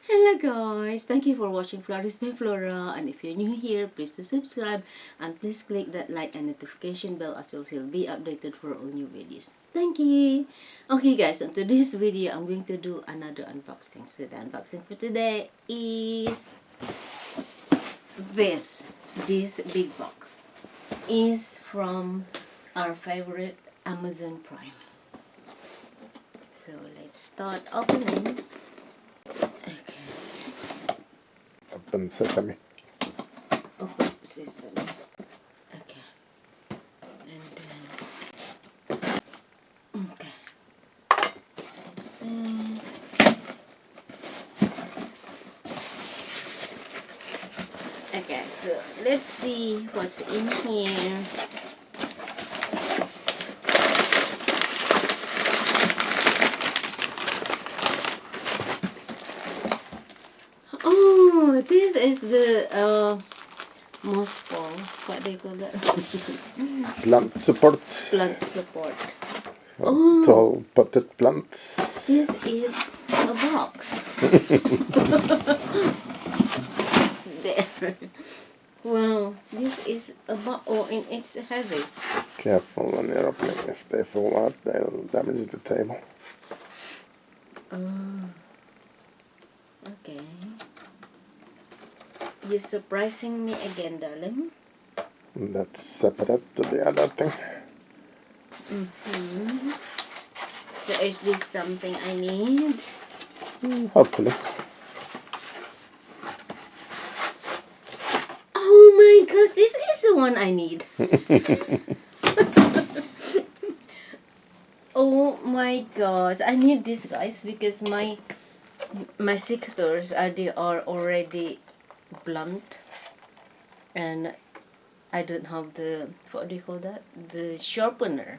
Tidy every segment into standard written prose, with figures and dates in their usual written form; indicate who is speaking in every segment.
Speaker 1: Hello guys, thank you for watching Flourish by Flora, and if you're new here, please do subscribe and please click that like and notification bell as well so you'll be updated for all new videos. Thank you. Okay guys, on today's video I'm going to do another unboxing. So the unboxing for today is this big box is from our favorite Amazon Prime. So let's start opening. Okay.
Speaker 2: Open sesame.
Speaker 1: Open sesame. Okay. And then okay. Let's see. Okay, so let's see what's in here. Oh, this is the moss pole. What do you call that?
Speaker 2: Plant support.
Speaker 1: Plant support.
Speaker 2: So potted plants.
Speaker 1: This is a box. There. Wow, this is a box. Oh, and it's heavy.
Speaker 2: Careful when you're opening. If they fall out, they'll damage the table.
Speaker 1: Okay. You're surprising me again, darling.
Speaker 2: And that's separate to the other thing.
Speaker 1: So is this something I need?
Speaker 2: Hopefully.
Speaker 1: Oh my gosh, this is the one I need. Oh my gosh, I need this, guys, because my secateurs they are already blunt, and I don't have the, what do you call that, the sharpener,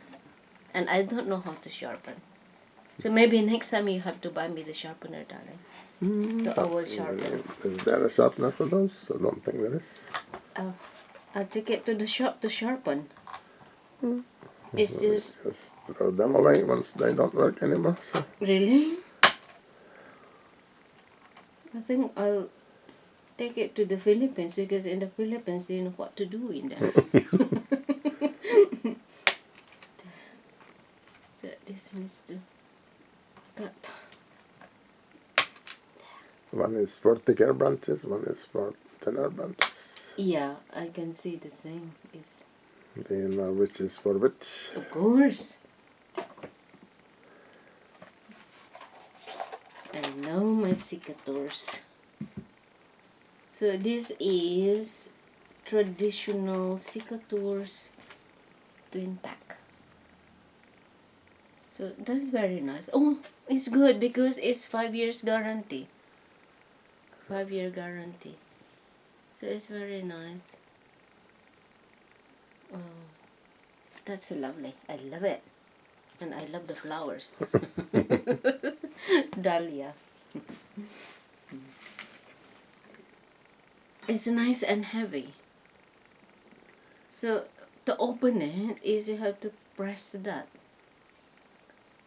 Speaker 1: and I don't know how to sharpen. So maybe next time you have to buy me the sharpener, darling. So I will sharpen.
Speaker 2: Is there a sharpener for those? I don't think there is.
Speaker 1: I'll take it to the shop to sharpen. It's
Speaker 2: Just
Speaker 1: just
Speaker 2: throw them away once they don't work anymore. So.
Speaker 1: really. I think I'll take it to the Philippines because in the Philippines they know what to do in there. So this needs to cut.
Speaker 2: One is for thicker branches, one is for thinner branches.
Speaker 1: Yeah, I can see the thing is.
Speaker 2: Do you know which is for which?
Speaker 1: Of course. I know my secateurs. So this is traditional secateurs twin pack. So that's very nice. Oh, it's good because it's 5 years guarantee. 5-year guarantee. So it's very nice. Oh, that's lovely. I love it. And I love the flowers. Dahlia. It's nice and heavy. So to open it is you have to press that.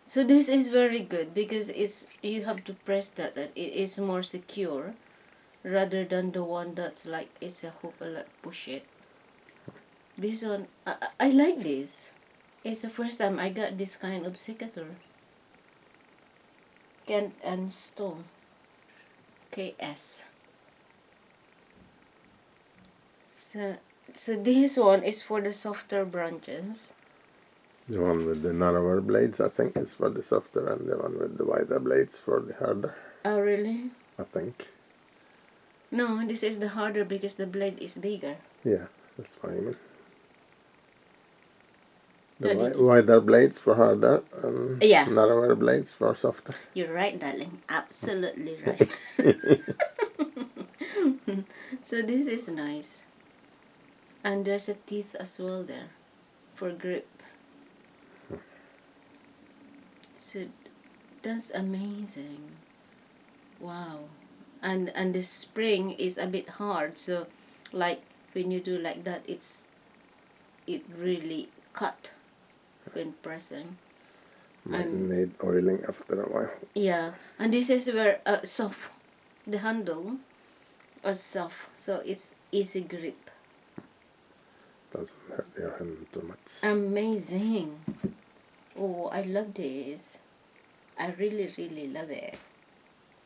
Speaker 1: So this is very good because it's you have to press that it is more secure rather than the one that's like it's a hook like push it. This one I like this. It's the first time I got this kind of secateur. Kent and Stone. KS. So this one is for the softer branches.
Speaker 2: The one with the narrower blades, I think, is for the softer, and the one with the wider blades for the harder.
Speaker 1: Oh really?
Speaker 2: I think.
Speaker 1: No, this is the harder because the blade is bigger.
Speaker 2: Yeah, that's what I mean. The
Speaker 1: What did you say?
Speaker 2: wider blades for harder, and
Speaker 1: Yeah.
Speaker 2: narrower blades for softer.
Speaker 1: You're right, darling. Absolutely right. So this is nice. And there's a teeth as well there for grip. So that's amazing. Wow. And the spring is a bit hard, so like when you do like that it really cut when pressing.
Speaker 2: Might need oiling after a while.
Speaker 1: Yeah, and this is very soft. the handle is soft, so it's easy grip.
Speaker 2: Doesn't hurt your hand too much.
Speaker 1: Amazing. Oh, I love this. I really, really love it.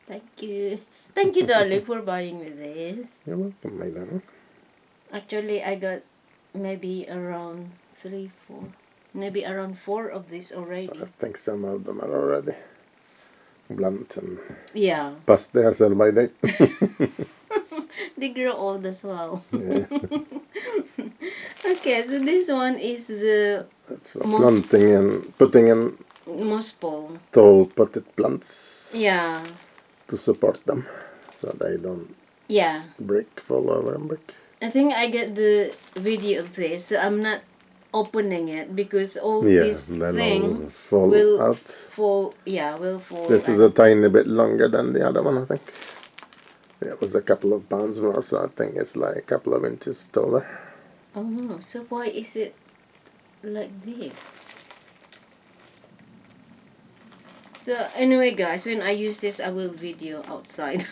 Speaker 1: Thank you. Thank you, darling, for buying me this.
Speaker 2: You're welcome, my darling.
Speaker 1: Actually, I got maybe around 4 of these already.
Speaker 2: I think some of them are already blunt and
Speaker 1: Yeah.
Speaker 2: past their sell-by date.
Speaker 1: They grow old as well.
Speaker 2: Yeah.
Speaker 1: Okay, so this one is the
Speaker 2: That's for planting and putting in
Speaker 1: moss pole.
Speaker 2: tall potted plants
Speaker 1: Yeah.
Speaker 2: to support them so they don't
Speaker 1: Yeah.
Speaker 2: fall over and break.
Speaker 1: I think I get the video of this, so I'm not opening it because all
Speaker 2: Yeah,
Speaker 1: this
Speaker 2: then
Speaker 1: thing
Speaker 2: all fall out.
Speaker 1: fall. Yeah, will fall.
Speaker 2: This is a tiny bit longer than the other one, I think. It was a couple of pounds more, so I think it's like a couple of inches taller.
Speaker 1: Oh, so why is it like this? So anyway, guys, when I use this, I will video outside,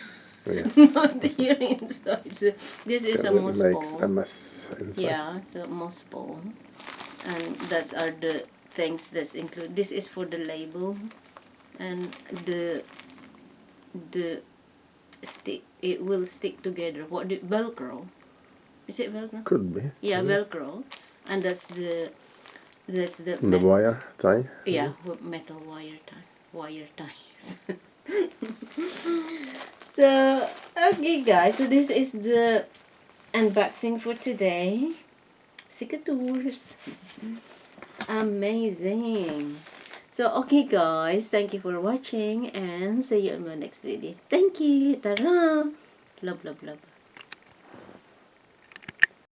Speaker 2: Yeah.
Speaker 1: not here inside. So this is a moss
Speaker 2: It makes
Speaker 1: pole.
Speaker 2: a mess inside.
Speaker 1: Yeah, so moss pole, and that's are the things that's included. This is for the label, and the stick. It will stick together. What Velcro? Is it Velcro?
Speaker 2: Could be.
Speaker 1: Yeah, Velcro, and that's the
Speaker 2: The wire tie.
Speaker 1: yeah, metal wire ties. So okay, guys. So this is the unboxing for today. Secateurs. Amazing. So okay, guys. Thank you for watching, and see you in my next video. Thank you. Ta-ra. Love, love, love.